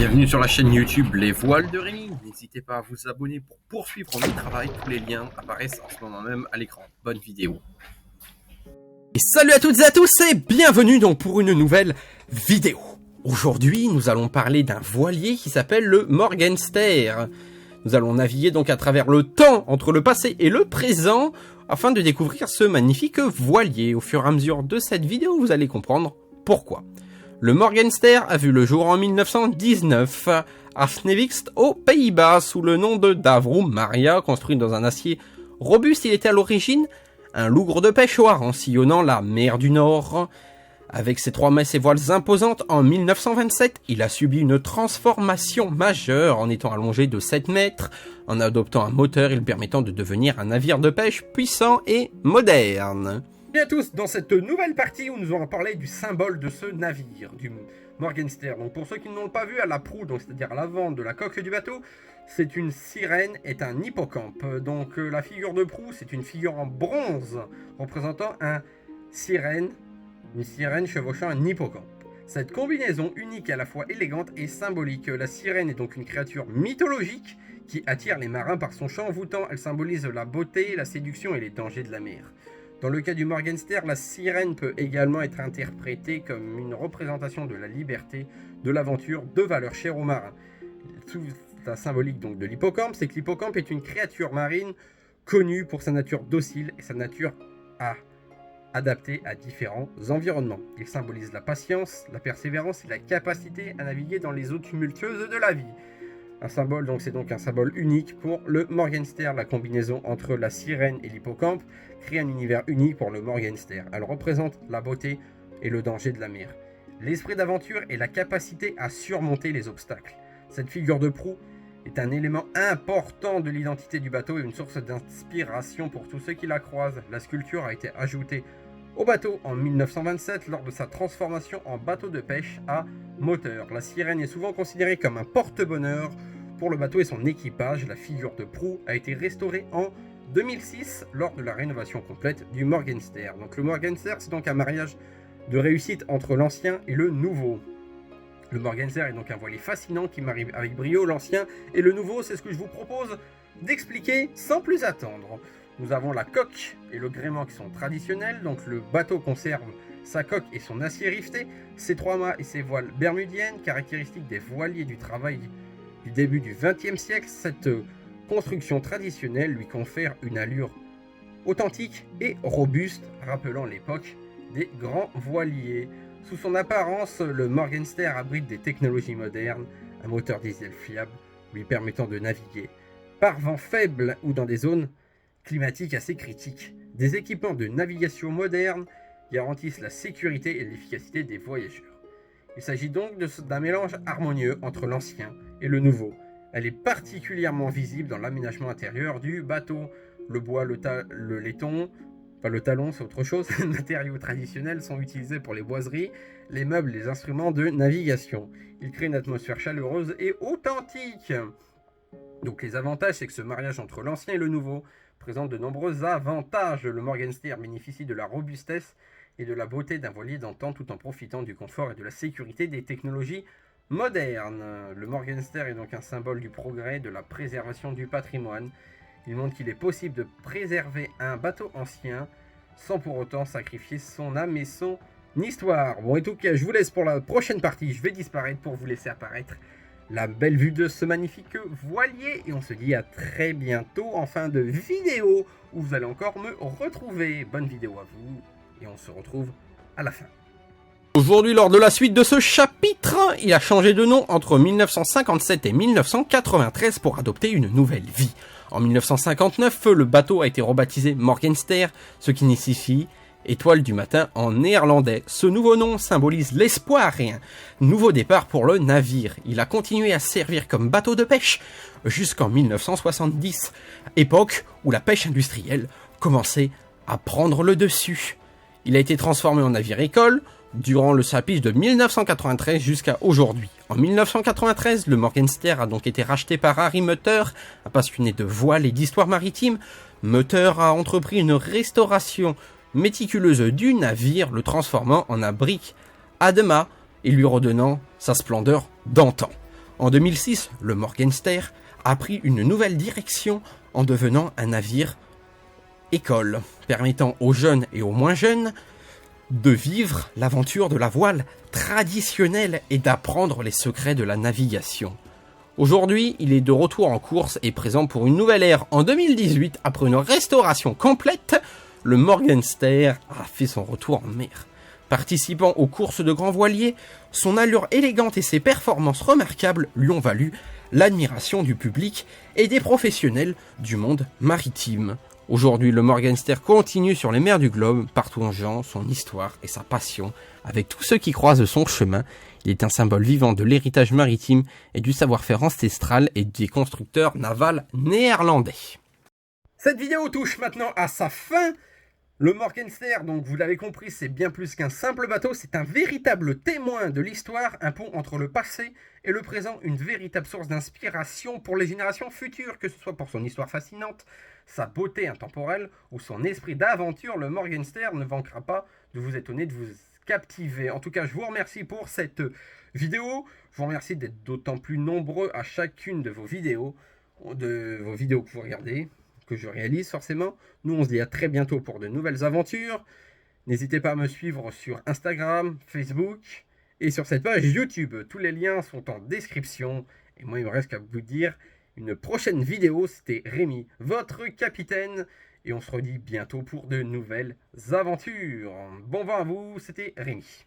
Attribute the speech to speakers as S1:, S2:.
S1: Bienvenue sur la chaîne YouTube Les Voiles de Rémi. N'hésitez pas à vous abonner pour poursuivre mon travail. Tous les liens apparaissent en ce moment même à l'écran. Bonne vidéo. Et salut à toutes et à tous et bienvenue donc pour une nouvelle vidéo. Aujourd'hui, nous allons parler d'un voilier qui s'appelle le Morgenster. Nous allons naviguer donc à travers le temps entre le passé et le présent afin de découvrir ce magnifique voilier. Au fur et à mesure de cette vidéo, vous allez comprendre pourquoi. Le Morgenster a vu le jour en 1919 à Snevikst aux Pays-Bas sous le nom de Davrum Maria. Construit dans un acier robuste, il était à l'origine un lougre de pêchoir en sillonnant la mer du Nord. Avec ses 3 messes et voiles imposantes, en 1927, il a subi une transformation majeure en étant allongé de 7 mètres, en adoptant un moteur et le permettant de devenir un navire de pêche puissant et moderne. Bienvenue à tous dans cette nouvelle partie où nous allons parler du symbole de ce navire, du Morgenster. Donc pour ceux qui ne l'ont pas vu, à la proue, c'est-à-dire à l'avant de la coque du bateau, c'est une sirène et un hippocampe. Donc la figure de proue, c'est une figure en bronze représentant une sirène chevauchant un hippocampe. Cette combinaison unique à la fois élégante et symbolique. La sirène est donc une créature mythologique qui attire les marins par son chant envoûtant. Elle symbolise la beauté, la séduction et les dangers de la mer. Dans le cas du Morgenster, la sirène peut également être interprétée comme une représentation de la liberté, de l'aventure, de valeurs chères aux marins. Toute la symbolique donc de l'hippocampe, c'est que l'hippocampe est une créature marine connue pour sa nature docile et sa nature adaptée à différents environnements. Il symbolise la patience, la persévérance et la capacité à naviguer dans les eaux tumultueuses de la vie. Un symbole, donc c'est donc un symbole unique pour le Morgenster. La combinaison entre la sirène et l'hippocampe crée un univers unique pour le Morgenster. Elle représente la beauté et le danger de la mer, l'esprit d'aventure et la capacité à surmonter les obstacles. Cette figure de proue est un élément important de l'identité du bateau et une source d'inspiration pour tous ceux qui la croisent. La sculpture a été ajoutée au bateau en 1927 lors de sa transformation en bateau de pêche à moteur. La sirène est souvent considérée comme un porte-bonheur pour le bateau et son équipage. La figure de proue a été restaurée en 2006 lors de la rénovation complète du Morgenster. Donc le Morgenster, c'est donc un mariage de réussite entre l'ancien et le nouveau. Le Morgenster est donc un voilier fascinant qui marie avec brio l'ancien et le nouveau. C'est ce que je vous propose d'expliquer sans plus attendre. Nous avons la coque et le gréement qui sont traditionnels. Donc le bateau conserve sa coque et son acier rifté, ses 3 mâts et ses voiles bermudiennes, caractéristiques des voiliers du travail du début du XXe siècle. Cette construction traditionnelle lui confère une allure authentique et robuste, rappelant l'époque des grands voiliers. Sous son apparence, le Morgenster abrite des technologies modernes, un moteur diesel fiable lui permettant de naviguer par vent faible ou dans des zones climatiques assez critiques. Des équipements de navigation modernes garantissent la sécurité et l'efficacité des voyageurs. Il s'agit donc d'un mélange harmonieux entre l'ancien et le nouveau. Elle est particulièrement visible dans l'aménagement intérieur du bateau. Le bois, le laiton, enfin le talon c'est autre chose, les matériaux traditionnels sont utilisés pour les boiseries, les meubles, les instruments de navigation. Il crée une atmosphère chaleureuse et authentique. Donc les avantages, c'est que ce mariage entre l'ancien et le nouveau présente de nombreux avantages. Le Morgenster bénéficie de la robustesse et de la beauté d'un voilier d'antan tout en profitant du confort et de la sécurité des technologies modernes. Le Morgenster est donc un symbole du progrès, de la préservation du patrimoine. Il montre qu'il est possible de préserver un bateau ancien sans pour autant sacrifier son âme et son histoire. Bon, et tout cas, je vous laisse pour la prochaine partie. Je vais disparaître pour vous laisser apparaître la belle vue de ce magnifique voilier. Et on se dit à très bientôt en fin de vidéo où vous allez encore me retrouver. Bonne vidéo à vous et on se retrouve à la fin. Aujourd'hui, lors de la suite de ce chapitre, il a changé de nom entre 1957 et 1993 pour adopter une nouvelle vie. En 1959, le bateau a été rebaptisé Morgenster, ce qui signifie étoile du matin en néerlandais. Ce nouveau nom symbolise l'espoir et un nouveau départ pour le navire. Il a continué à servir comme bateau de pêche jusqu'en 1970, époque où la pêche industrielle commençait à prendre le dessus. Il a été transformé en navire-école durant le service de 1993 jusqu'à aujourd'hui. En 1993, le Morgenster a donc été racheté par Harry Mutter, un passionné de voile et d'histoire maritime. Mutter a entrepris une restauration méticuleuse du navire, le transformant en un brick à deux mâts et lui redonnant sa splendeur d'antan. En 2006, le Morgenster a pris une nouvelle direction en devenant un navire école, permettant aux jeunes et aux moins jeunes de vivre l'aventure de la voile traditionnelle et d'apprendre les secrets de la navigation. Aujourd'hui, il est de retour en course et présent pour une nouvelle ère en 2018. Après une restauration complète, le Morgenster a fait son retour en mer. Participant aux courses de grands voiliers, son allure élégante et ses performances remarquables lui ont valu l'admiration du public et des professionnels du monde maritime. Aujourd'hui, le Morgenster continue sur les mers du globe, partageant son histoire et sa passion avec tous ceux qui croisent son chemin. Il est un symbole vivant de l'héritage maritime et du savoir-faire ancestral et des constructeurs navals néerlandais. Cette vidéo touche maintenant à sa fin. Le Morgenster, donc vous l'avez compris, c'est bien plus qu'un simple bateau, c'est un véritable témoin de l'histoire, un pont entre le passé et le présent, une véritable source d'inspiration pour les générations futures, que ce soit pour son histoire fascinante, sa beauté intemporelle ou son esprit d'aventure. Le Morgenster ne manquera pas de vous étonner, de vous captiver. En tout cas, je vous remercie pour cette vidéo, je vous remercie d'être d'autant plus nombreux à chacune de vos vidéos que vous regardez, que je réalise forcément. Nous on se dit à très bientôt pour de nouvelles aventures. N'hésitez pas à me suivre sur Instagram, Facebook et sur cette page YouTube. Tous les liens sont en description. Et moi il me reste qu'à vous dire une prochaine vidéo. C'était Rémi, votre capitaine. Et on se redit bientôt pour de nouvelles aventures. Bon vent à vous, c'était Rémi.